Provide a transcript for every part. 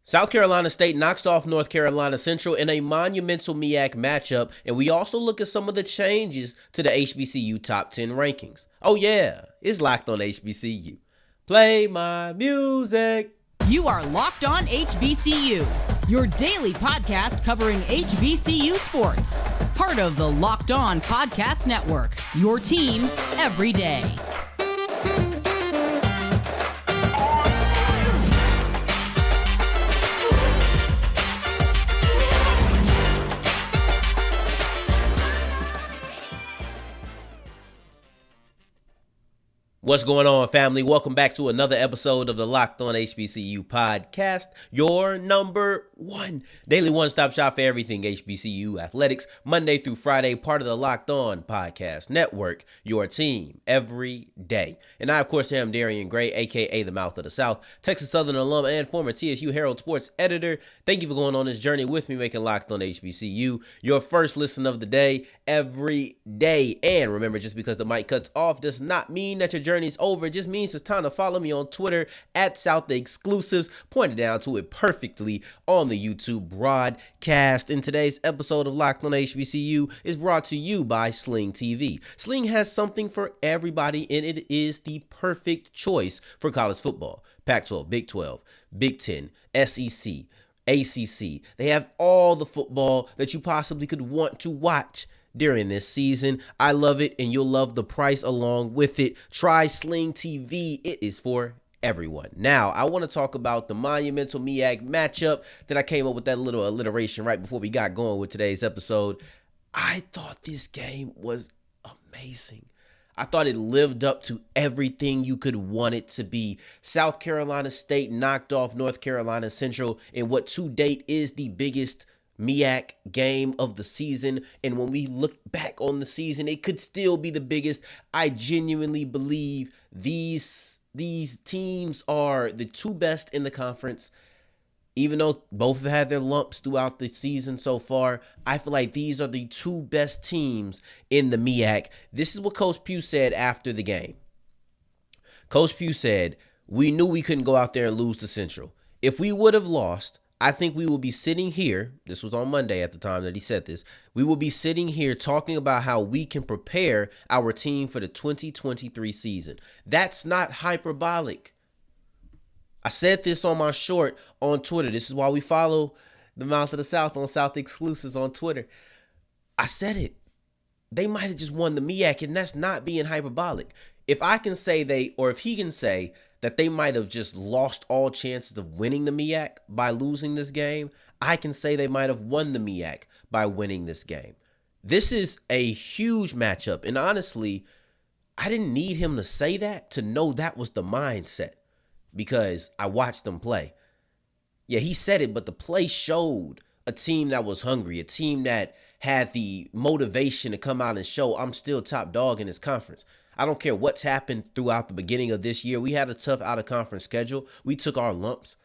South Carolina State knocks off North Carolina Central in a monumental MEAC matchup, and we also look at some of the changes to the HBCU top 10 rankings. Oh yeah, it's Locked on HBCU. Play my music. You are Locked on HBCU, your daily podcast covering HBCU sports. Part of the Locked On Podcast Network, your team every day. What's going on, family? Welcome back to another episode of the Locked on HBCU podcast, your number one daily one-stop shop for everything HBCU athletics, Monday through Friday, part of the Locked On Podcast Network, your team every day. And I, of course, am Darian Gray, a.k.a. the Mouth of the South, Texas Southern alum and former TSU Herald sports editor. Thank you for going on this journey with me, making Locked on HBCU your first listen of the day every day. And remember, just because the mic cuts off does not mean that your journey's over. It just means it's time to follow me on Twitter at South Exclusives, pointed down to it perfectly on the YouTube broadcast. In today's episode of Locked on HBCU is brought to you by Sling TV. Sling has something for everybody, and it is the perfect choice for college football. Pac-12, Big 12, Big 10, SEC, ACC. They have all the football that you possibly could want to watch during this season. I love it, and you'll love the price along with it. Try Sling TV. It is for everyone. Now, I want to talk about the monumental MEAC matchup that I came up with that little alliteration right before we got going with today's episode. I thought this game was amazing. I thought it lived up to everything you could want it to be. South Carolina State knocked off North Carolina Central in what to date is the biggest MEAC game of the season. And when we look back on the season, it could still be the biggest. I genuinely believe these teams are the two best in the conference. Even though both have had their lumps throughout the season so far, I feel like these are the two best teams in the MEAC. This is what Coach Pugh said after the game. Coach Pugh said, "We knew we couldn't go out there and lose to Central. If we would have lost, I think we will be sitting here," this was on Monday at the time that he said this, "we will be sitting here talking about how we can prepare our team for the 2023 season." That's not hyperbolic. I said this on my short on Twitter. This is why we follow the Mouth of the South on South Exclusives on Twitter. I said it. They might have just won the MEAC, and that's not being hyperbolic. If I can say if he can say that they might have just lost all chances of winning the MEAC by losing this game, I can say they might have won the MEAC by winning this game. This is a huge matchup, and honestly, I didn't need him to say that to know that was the mindset, because I watched them play. Yeah, he said it, but the play showed a team that was hungry, a team that had the motivation to come out and show, I'm still top dog in this conference. I don't care what's happened throughout the beginning of this year. We had a tough out-of-conference schedule. We took our lumps,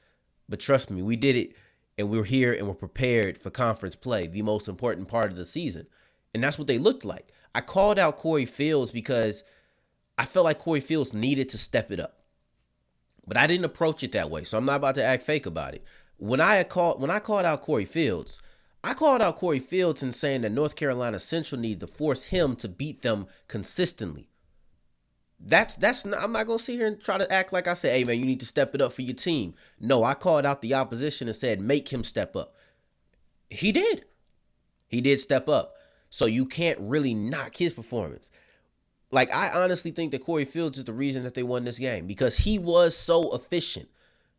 but trust me, we did it, and we're here, and we're prepared for conference play, the most important part of the season. And that's what they looked like. I called out Corey Fields because I felt like Corey Fields needed to step it up. But I didn't approach it that way, so I'm not about to act fake about it. When I called out Corey Fields, I called out Corey Fields and saying that North Carolina Central needed to force him to beat them consistently. That's not, I'm not going to sit here and try to act like I said, hey, man, you need to step it up for your team. No, I called out the opposition and said, make him step up. He did. He did step up. So you can't really knock his performance. Like, I honestly think that Corey Fields is the reason that they won this game because he was so efficient.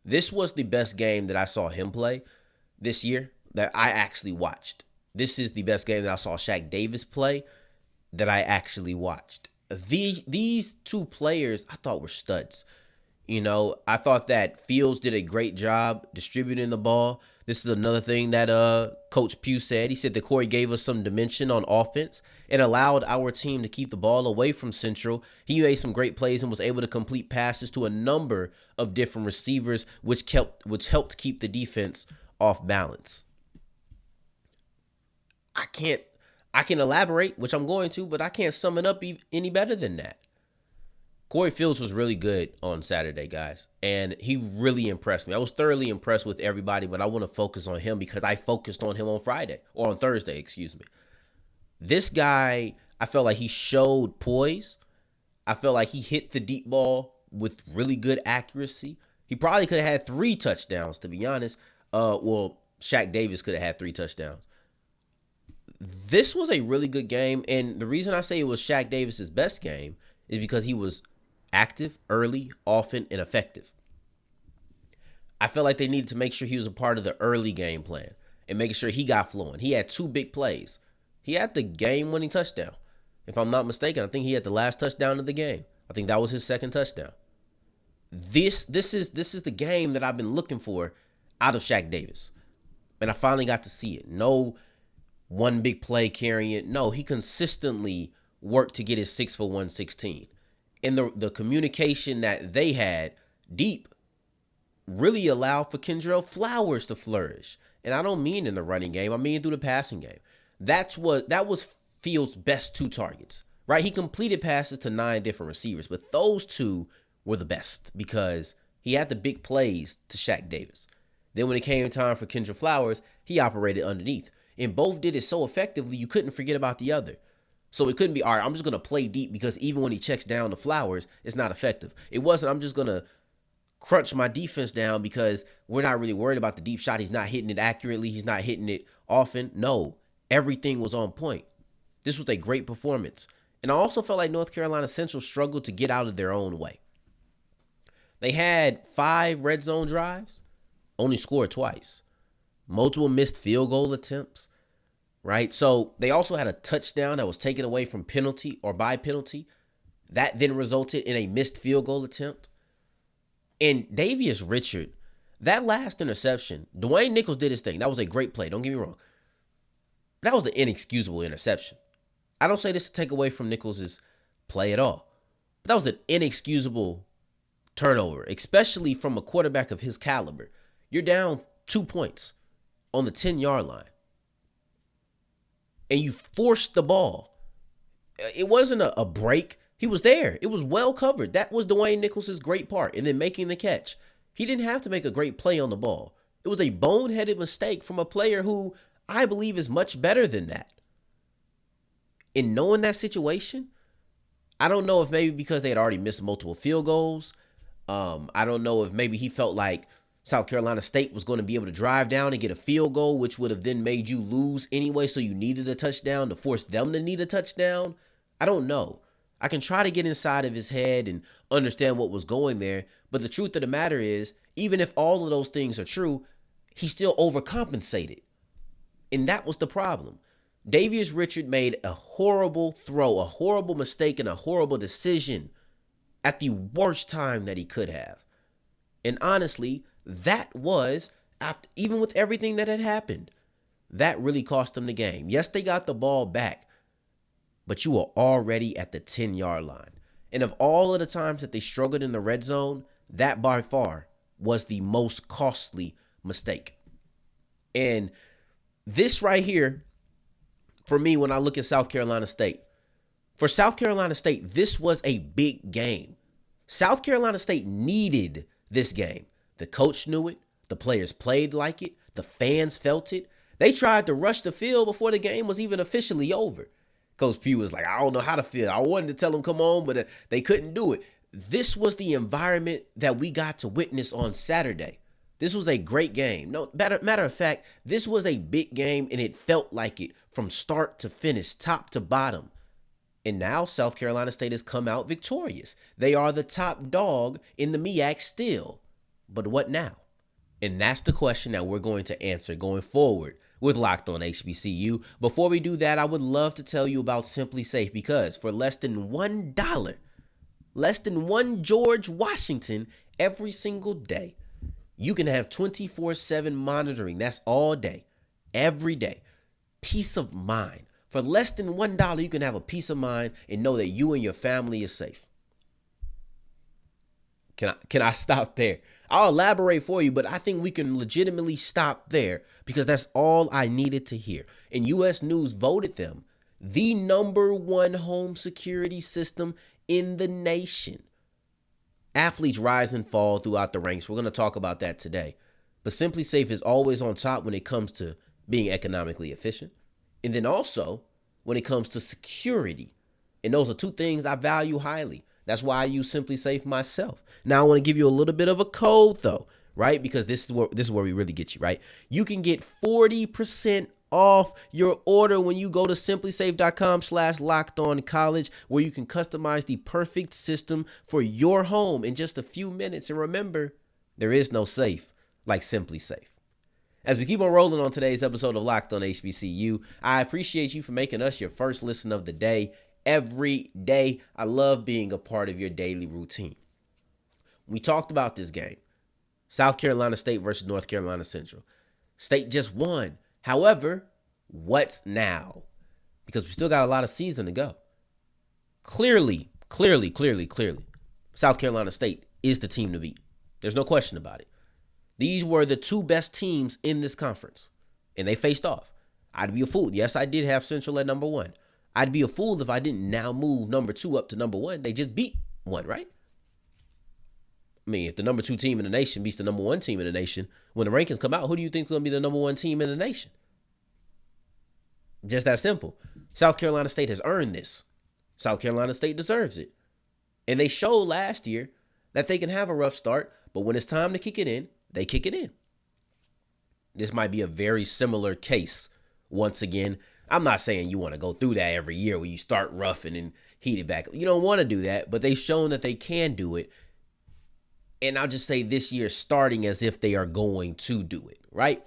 This was the best game that I saw him play this year that I actually watched. This is the best game that I saw Shaq Davis play that I actually watched. These two players I thought were studs. You know, I thought that Fields did a great job distributing the ball. This is another thing that Coach Pugh said. He said that Corey gave us some dimension on offense and allowed our team to keep the ball away from Central. He made some great plays and was able to complete passes to a number of different receivers, which helped keep the defense off balance. I can elaborate, which I'm going to, but I can't sum it up any better than that. Corey Fields was really good on Saturday, guys, and he really impressed me. I was thoroughly impressed with everybody, but I want to focus on him because I focused on him on Friday, or on Thursday, excuse me. This guy, I felt like he showed poise. I felt like he hit the deep ball with really good accuracy. He probably could have had 3 touchdowns, to be honest. Shaq Davis could have had 3 touchdowns. This was a really good game, and the reason I say it was Shaq Davis's best game is because he was active, early, often, and effective. I felt like they needed to make sure he was a part of the early game plan and making sure he got flowing. He had 2 big plays. He had the game-winning touchdown. If I'm not mistaken, I think he had the last touchdown of the game. I think that was his second touchdown. This is the game that I've been looking for out of Shaq Davis. And I finally got to see it. No one big play carrying it. No, he consistently worked to get his 6 for 116. And the communication that they had deep really allowed for Kendrell Flowers to flourish. And I don't mean in the running game. I mean through the passing game. That was Fields' best 2 targets, right? He completed passes to 9 different receivers, but those 2 were the best because he had the big plays to Shaq Davis. Then when it came time for Kendrell Flowers, he operated underneath. And both did it so effectively, you couldn't forget about the other. So it couldn't be, all right, I'm just going to play deep because even when he checks down to Flowers, it's not effective. It wasn't, I'm just going to crunch my defense down because we're not really worried about the deep shot. He's not hitting it accurately. He's not hitting it often. No, everything was on point. This was a great performance. And I also felt like North Carolina Central struggled to get out of their own way. They had 5 red zone drives, only scored twice. Multiple missed field goal attempts, right? So they also had a touchdown that was taken away from penalty or by penalty. That then resulted in a missed field goal attempt. And Davius Richard, that last interception, Dwayne Nichols did his thing. That was a great play. Don't get me wrong. That was an inexcusable interception. I don't say this to take away from Nichols' play at all. But that was an inexcusable turnover, especially from a quarterback of his caliber. You're down 2 points on the 10-yard line. And you forced the ball. It wasn't a break. He was there. It was well covered. That was Dwayne Nichols' great part. And then making the catch. He didn't have to make a great play on the ball. It was a boneheaded mistake from a player who I believe is much better than that. In knowing that situation, I don't know if maybe because they had already missed multiple field goals. I don't know if maybe he felt like South Carolina State was going to be able to drive down and get a field goal, which would have then made you lose anyway. So you needed a touchdown to force them to need a touchdown. I don't know. I can try to get inside of his head and understand what was going there. But the truth of the matter is, even if all of those things are true, he still overcompensated. And that was the problem. Davius Richard made a horrible throw, a horrible mistake, and a horrible decision at the worst time that he could have. And honestly, that was, after, even with everything that had happened, that really cost them the game. Yes, they got the ball back, but you were already at the 10-yard line. And of all of the times that they struggled in the red zone, that by far was the most costly mistake. And this right here, for me, when I look at South Carolina State, for South Carolina State, this was a big game. South Carolina State needed this game. The coach knew it. The players played like it. The fans felt it. They tried to rush the field before the game was even officially over. Coach Pugh was like, I don't know how to feel. I wanted to tell them, come on, but they couldn't do it. This was the environment that we got to witness on Saturday. This was a great game. No, matter of fact, this was a big game, and it felt like it from start to finish, top to bottom. And now South Carolina State has come out victorious. They are the top dog in the MEAC still. But what now? And that's the question that we're going to answer going forward with Locked On HBCU. Before we do that, I would love to tell you about SimpliSafe, because for less than $1, less than one George Washington every single day, you can have 24/7 monitoring. That's all day, every day. Peace of mind. For less than $1, you can have a peace of mind and know that you and your family is safe. Can I stop there? I'll elaborate for you, but I think we can legitimately stop there because that's all I needed to hear. And U.S. News voted them the #1 home security system in the nation. Athletes rise and fall throughout the ranks. We're going to talk about that today. But SimpliSafe is always on top when it comes to being economically efficient. And then also when it comes to security. And those are two things I value highly. That's why I use SimpliSafe myself. Now I want to give you a little bit of a code though, right? Because this is where we really get you, right? You can get 40% off your order when you go to simplisafe.com/lockedoncollege, where you can customize the perfect system for your home in just a few minutes. And remember, there is no safe like SimpliSafe. As we keep on rolling on today's episode of Locked on HBCU, I appreciate you for making us your first listen of the day. Every day, I love being a part of your daily routine. We talked about this game, South Carolina State versus North Carolina Central. State just won. However, what now? Because we still got a lot of season to go. Clearly, South Carolina State is the team to beat. There's no question about it. These were the two best teams in this conference, and they faced off. I'd be a fool. Yes, I did have Central at number 1. I'd be a fool if I didn't now move number 2 up to number 1. They just beat 1, right? I mean, if the number 2 team in the nation beats the number 1 team in the nation, when the rankings come out, who do you think is going to be the number 1 team in the nation? Just that simple. South Carolina State has earned this. South Carolina State deserves it. And they showed last year that they can have a rough start, but when it's time to kick it in, they kick it in. This might be a very similar case. Once again, I'm not saying you want to go through that every year where you start rough and then heat it back. You don't want to do that, but they've shown that they can do it. And I'll just say this year starting as if they are going to do it, right?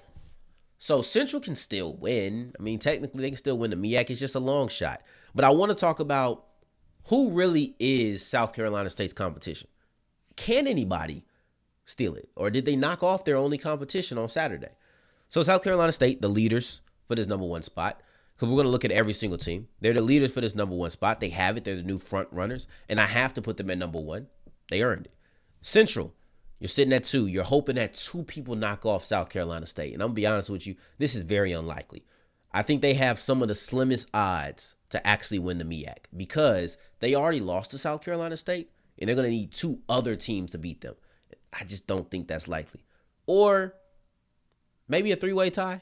So Central can still win. I mean, technically they can still win the MEAC. It's just a long shot. But I want to talk about who really is South Carolina State's competition. Can anybody steal it? Or did they knock off their only competition on Saturday? So South Carolina State, the leaders for this number 1 spot. Because we're going to look at every single team. They're the leaders for this number 1 spot. They have it. They're the new front runners. And I have to put them at number 1. They earned it. Central, you're sitting at 2. You're hoping that 2 people knock off South Carolina State. And I'm going to be honest with you, this is very unlikely. I think they have some of the slimmest odds to actually win the MEAC because they already lost to South Carolina State, and they're going to need 2 other teams to beat them. I just don't think that's likely. Or maybe a 3-way tie.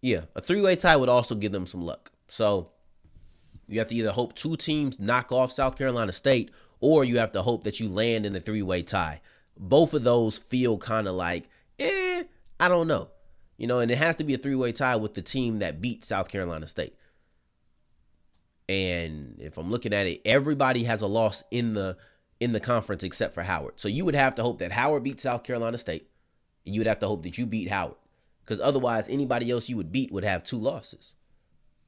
Yeah, a 3-way tie would also give them some luck. So you have to either hope 2 teams knock off South Carolina State, or you have to hope that you land in a 3-way tie. Both of those feel kind of like, I don't know. You know, and it has to be a 3-way tie with the team that beat South Carolina State. And if I'm looking at it, everybody has a loss in the conference except for Howard. So you would have to hope that Howard beats South Carolina State, and you would have to hope that you beat Howard. Because otherwise, anybody else you would beat would have 2 losses.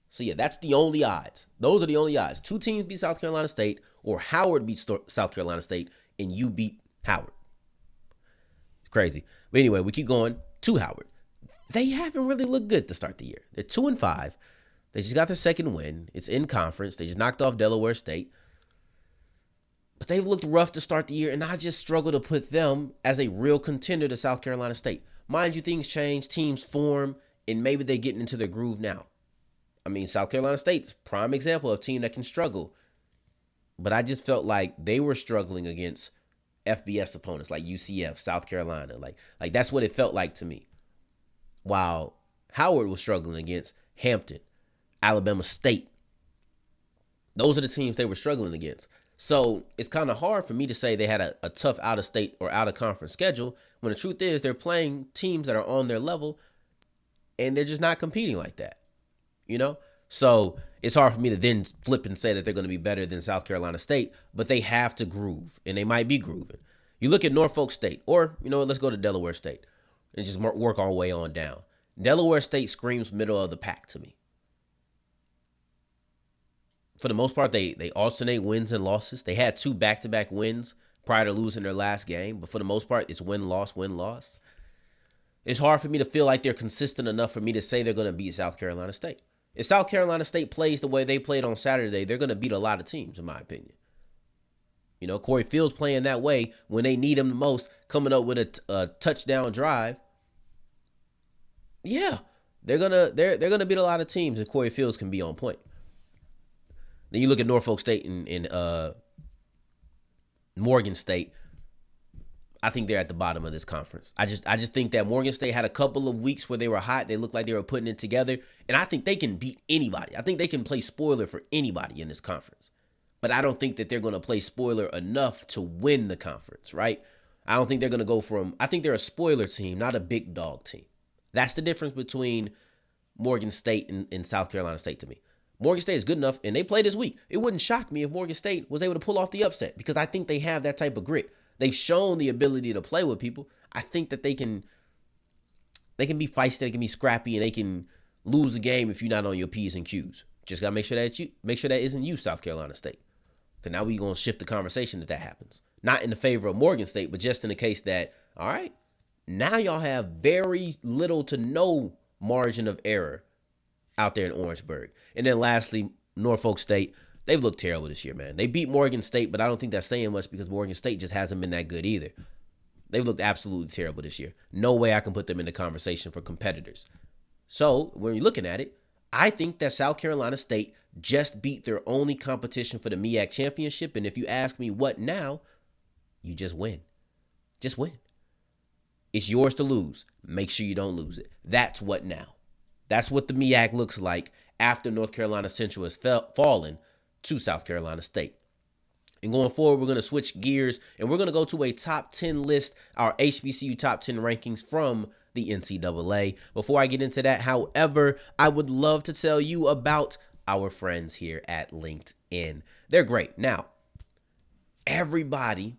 So, yeah, that's the only odds. Those are the only odds. 2 teams beat South Carolina State, or Howard beats South Carolina State, and you beat Howard. It's crazy. But anyway, we keep going to Howard. They haven't really looked good to start the year. They're 2-5. They just got their second win. It's in conference. They just knocked off Delaware State. But they've looked rough to start the year, and I just struggle to put them as a real contender to South Carolina State. Mind you, things change, teams form, and maybe they're getting into their groove now. I mean, South Carolina State's prime example of a team that can struggle. But I just felt like they were struggling against FBS opponents like UCF, South Carolina. Like that's what it felt like to me. While Howard was struggling against Hampton, Alabama State. Those are the teams they were struggling against. So it's kind of hard for me to say they had a tough out-of-state or out-of-conference schedule when the truth is they're playing teams that are on their level and they're just not competing like that, you know? So it's hard for me to then flip and say that they're going to be better than South Carolina State, but they have to groove, and they might be grooving. You look at Norfolk State, or, you know, let's go to Delaware State and just work our way on down. Delaware State screams middle of the pack to me. For the most part, they alternate wins and losses. They had 2 back-to-back wins prior to losing their last game. But for the most part, it's win-loss, win-loss. It's hard for me to feel like they're consistent enough for me to say they're going to beat South Carolina State. If South Carolina State plays the way they played on Saturday, they're going to beat a lot of teams, in my opinion. You know, Corey Fields playing that way when they need him the most, coming up with a touchdown drive. Yeah, they're gonna beat a lot of teams, and Corey Fields can be on point. Then you look at Norfolk State and Morgan State. I think they're at the bottom of this conference. I just think that Morgan State had a couple of weeks where they were hot. They looked like they were putting it together. And I think they can beat anybody. I think they can play spoiler for anybody in this conference. But I don't think that they're going to play spoiler enough to win the conference, right? I don't think they're going to go from, I think they're a spoiler team, not a big dog team. That's the difference between Morgan State and South Carolina State to me. Morgan State is good enough, and they play this week. It wouldn't shock me if Morgan State was able to pull off the upset because I think they have that type of grit. They've shown the ability to play with people. I think that they can be feisty, they can be scrappy, and they can lose the game if you're not on your P's and Q's. Just gotta make sure that isn't you, South Carolina State. Because now we're gonna shift the conversation if that happens. Not in the favor of Morgan State, but just in the case that, all right, now y'all have very little to no margin of error out there in Orangeburg. And then lastly, Norfolk State. They've looked terrible this year, man. They beat Morgan State, but I don't think that's saying much because Morgan State just hasn't been that good either. They've looked absolutely terrible this year. No way I can put them in the conversation for competitors. So when you're looking at it, I think that South Carolina State just beat their only competition for the MEAC championship. And if you ask me what now, you just win. Just win. It's yours to lose. Make sure you don't lose it. That's what now. That's what the MEAC looks like after North Carolina Central has fallen to South Carolina State. And going forward, we're going to switch gears and we're going to go to a top 10 list, our HBCU top 10 rankings from the NCAA. Before I get into that, however, I would love to tell you about our friends here at LinkedIn. They're great. Now, everybody,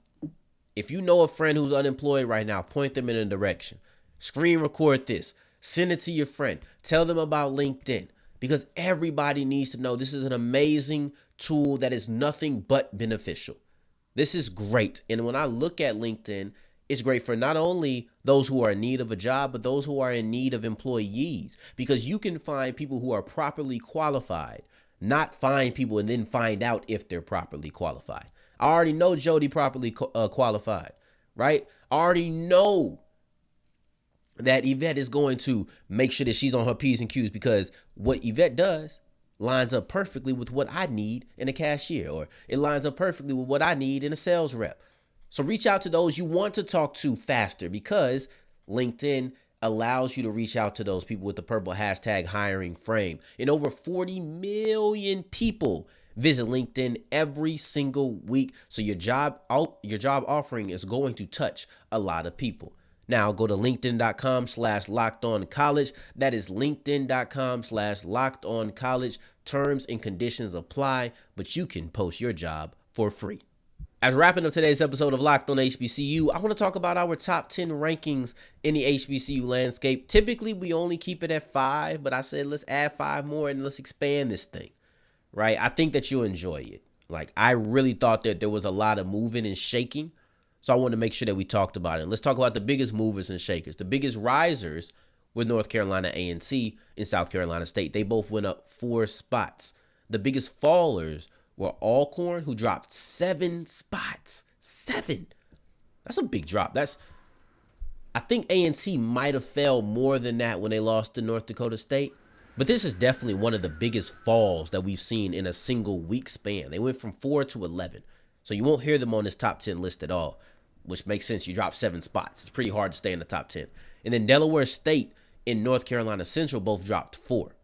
if you know a friend who's unemployed right now, point them in a direction. Screen record this. Send it to your friend. Tell them about LinkedIn because everybody needs to know this is an amazing tool that is nothing but beneficial. This is great. And when I look at LinkedIn, it's great for not only those who are in need of a job, but those who are in need of employees, because you can find people who are properly qualified, not find people and then find out if they're properly qualified. I already know Jody properly qualified, right? I already know that Yvette is going to make sure that she's on her P's and Q's because what Yvette does lines up perfectly with what I need in a cashier, or it lines up perfectly with what I need in a sales rep. So reach out to those you want to talk to faster because LinkedIn allows you to reach out to those people with the purple hashtag hiring frame. And over 40 million people visit LinkedIn every single week. So your job offering is going to touch a lot of people. Now go to linkedin.com/lockedoncollege. That is linkedin.com/lockedoncollege. Terms and conditions apply, but you can post your job for free. As wrapping up today's episode of Locked On HBCU, I want to talk about our top 10 rankings in the HBCU landscape. Typically, we only keep it at 5, but I said let's add 5 more and let's expand this thing, right? I think that you'll enjoy it. Like, I really thought that there was a lot of moving and shaking. So I want to make sure that we talked about it. Let's talk about the biggest movers and shakers. The biggest risers were North Carolina A&T and South Carolina State. They both went up 4 spots. The biggest fallers were Alcorn, who dropped 7 spots. 7. That's a big drop. I think A&T might have fell more than that when they lost to North Dakota State. But this is definitely one of the biggest falls that we've seen in a single week span. They went from 4 to 11. So you won't hear them on this top 10 list at all, which makes sense. You drop 7 spots. It's pretty hard to stay in the top 10. And then Delaware State and North Carolina Central both dropped 4.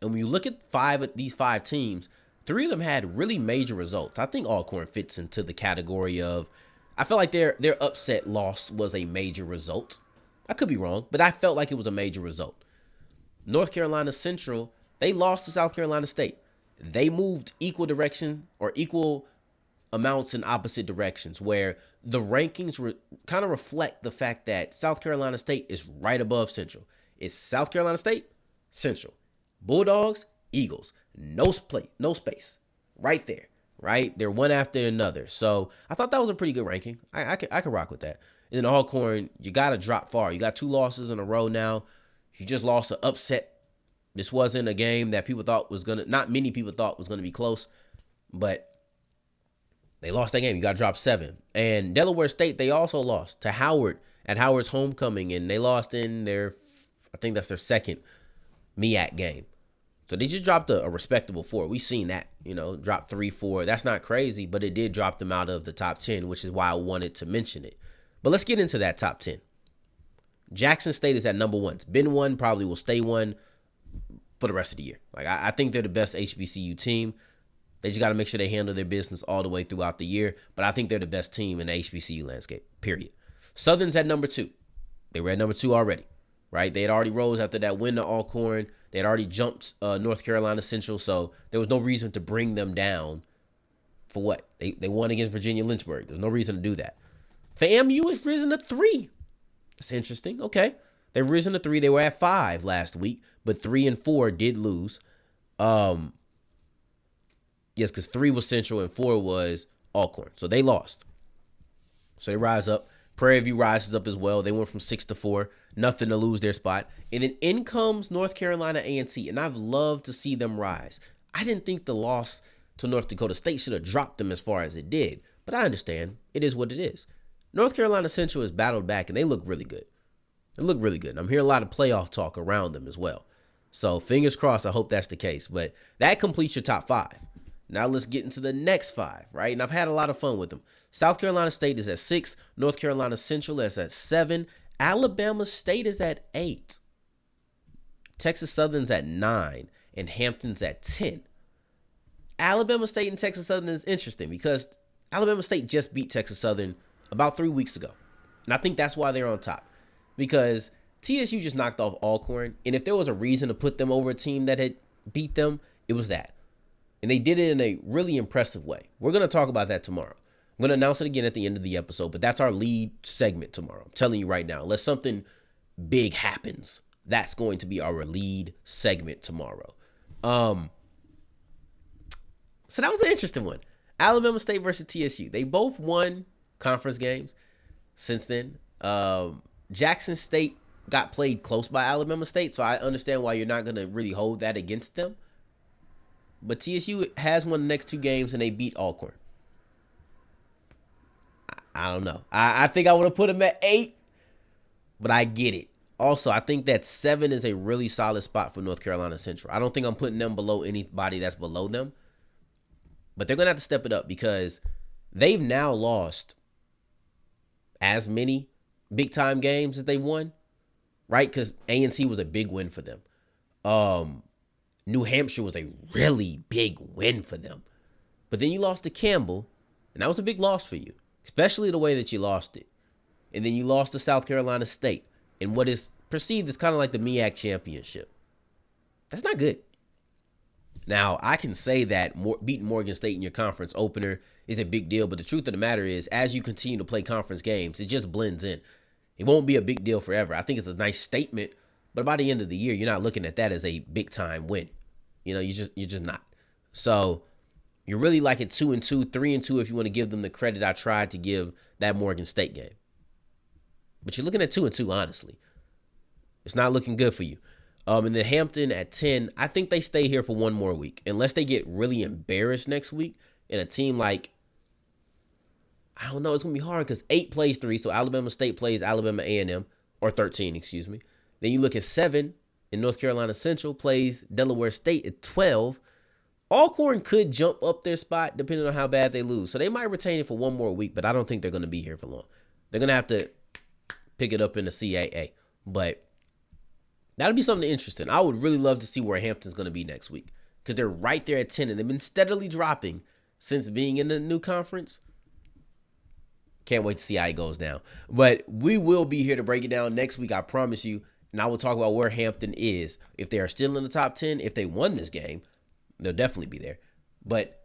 And when you look at these 5 teams, 3 of them had really major results. I think Alcorn fits into the category of, I felt like their upset loss was a major result. I could be wrong, but I felt like it was a major result. North Carolina Central, they lost to South Carolina State. They moved equal direction or equal amounts in opposite directions, where the rankings kind of reflect the fact that South Carolina State is right above Central. It's South Carolina State, Central. Bulldogs, Eagles. No space. Right there. Right? They're one after another. So I thought that was a pretty good ranking. I could rock with that. And then Alcorn, you got to drop far. You got 2 losses in a row now. You just lost an upset. This wasn't a game that not many people thought was going to be close, but they lost that game. You got to drop 7. And Delaware State, they also lost to Howard at Howard's homecoming, and they lost in I think that's their second MEAC game. So they just dropped a respectable 4. We've seen that, drop 3, 4. That's not crazy, but it did drop them out of the top 10, which is why I wanted to mention it. But let's get into that top 10. Jackson State is at number 1. It's been 1, probably will stay 1 for the rest of the year. Like I think they're the best HBCU team. They just got to make sure they handle their business all the way throughout the year. But I think they're the best team in the HBCU landscape, period. Southern's at number 2. They were at number 2 already, right? They had already rose after that win to Alcorn. They had already jumped North Carolina Central, so there was no reason to bring them down for what? They won against Virginia Lynchburg. There's no reason to do that. FAMU has risen to 3. That's interesting. Okay. They've risen to 3. They were at 5 last week, but 3 and 4 did lose. Yes, because 3 was Central and 4 was Alcorn. So they lost. So they rise up. Prairie View rises up as well. They went from 6 to 4. Nothing to lose their spot. And then in comes North Carolina A&T, and I've loved to see them rise. I didn't think the loss to North Dakota State should have dropped them as far as it did, but I understand. It is what it is. North Carolina Central has battled back, and they look really good. They look really good. And I'm hearing a lot of playoff talk around them as well. So fingers crossed, I hope that's the case. But that completes your top 5. Now let's get into the next 5, right? And I've had a lot of fun with them. South Carolina State is at 6. North Carolina Central is at 7. Alabama State is at 8. Texas Southern's at 9. And Hampton's at 10. Alabama State and Texas Southern is interesting because Alabama State just beat Texas Southern about 3 weeks ago. And I think that's why they're on top. Because TSU just knocked off Alcorn. And if there was a reason to put them over a team that had beat them, it was that. And they did it in a really impressive way. We're going to talk about that tomorrow. I'm going to announce it again at the end of the episode, but that's our lead segment tomorrow. I'm telling you right now, unless something big happens, that's going to be our lead segment tomorrow. So that was an interesting one. Alabama State versus TSU. They both won conference games since then. Jackson State got played close by Alabama State, so I understand why you're not going to really hold that against them. But TSU has won the next 2 games, and they beat Alcorn. I don't know. I think I would have put them at 8, but I get it. Also, I think that 7 is a really solid spot for North Carolina Central. I don't think I'm putting them below anybody that's below them. But they're going to have to step it up because they've now lost as many big-time games as they won, right? Because A&T was a big win for them. New Hampshire was a really big win for them. But then you lost to Campbell, and that was a big loss for you, especially the way that you lost it. And then you lost to South Carolina State in what is perceived as kind of like the MEAC championship. That's not good. Now, I can say that beating Morgan State in your conference opener is a big deal, but the truth of the matter is, as you continue to play conference games, it just blends in. It won't be a big deal forever. I think it's a nice statement, but by the end of the year, you're not looking at that as a big-time win. You know, you're just not. So you're really like at 2-2, 3-2 if you want to give them the credit I tried to give that Morgan State game. But you're looking at 2-2, honestly. It's not looking good for you. And then Hampton at 10, I think they stay here for one more week. Unless they get really embarrassed next week. And a team like, I don't know, it's going to be hard because 8 plays 3. So Alabama State plays Alabama A&M, or 13, excuse me. Then you look at 7, and North Carolina Central plays Delaware State at 12. Alcorn could jump up their spot depending on how bad they lose. So they might retain it for one more week, but I don't think they're going to be here for long. They're going to have to pick it up in the CAA. But that'll be something interesting. I would really love to see where Hampton's going to be next week because they're right there at 10, and they've been steadily dropping since being in the new conference. Can't wait to see how it goes down. But we will be here to break it down next week, I promise you. And I will talk about where Hampton is. If they are still in the top 10, if they won this game, they'll definitely be there. But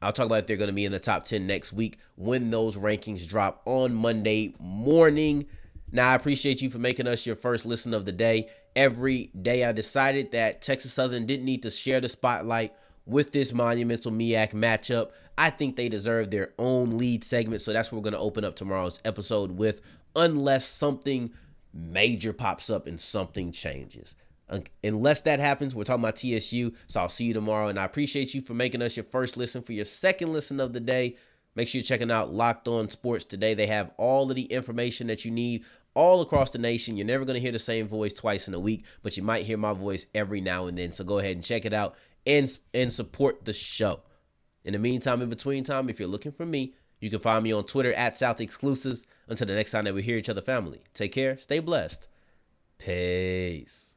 I'll talk about if they're going to be in the top 10 next week when those rankings drop on Monday morning. Now, I appreciate you for making us your first listen of the day. Every day I decided that Texas Southern didn't need to share the spotlight with this monumental MEAC matchup. I think they deserve their own lead segment, so that's what we're going to open up tomorrow's episode with, unless something major pops up and something changes. Unless that happens, we're talking about TSU, so I'll see you tomorrow, and I appreciate you for making us your first listen. For your second listen of the day, make sure you're checking out Locked On Sports today. They have all of the information that you need all across the nation. You're never going to hear the same voice twice in a week, but you might hear my voice every now and then, so go ahead and check it out and support the show. In the meantime, in between time, if you're looking for me, You can find me on Twitter at South Exclusives. Until the next time that we hear each other, family, take care, stay blessed. Peace.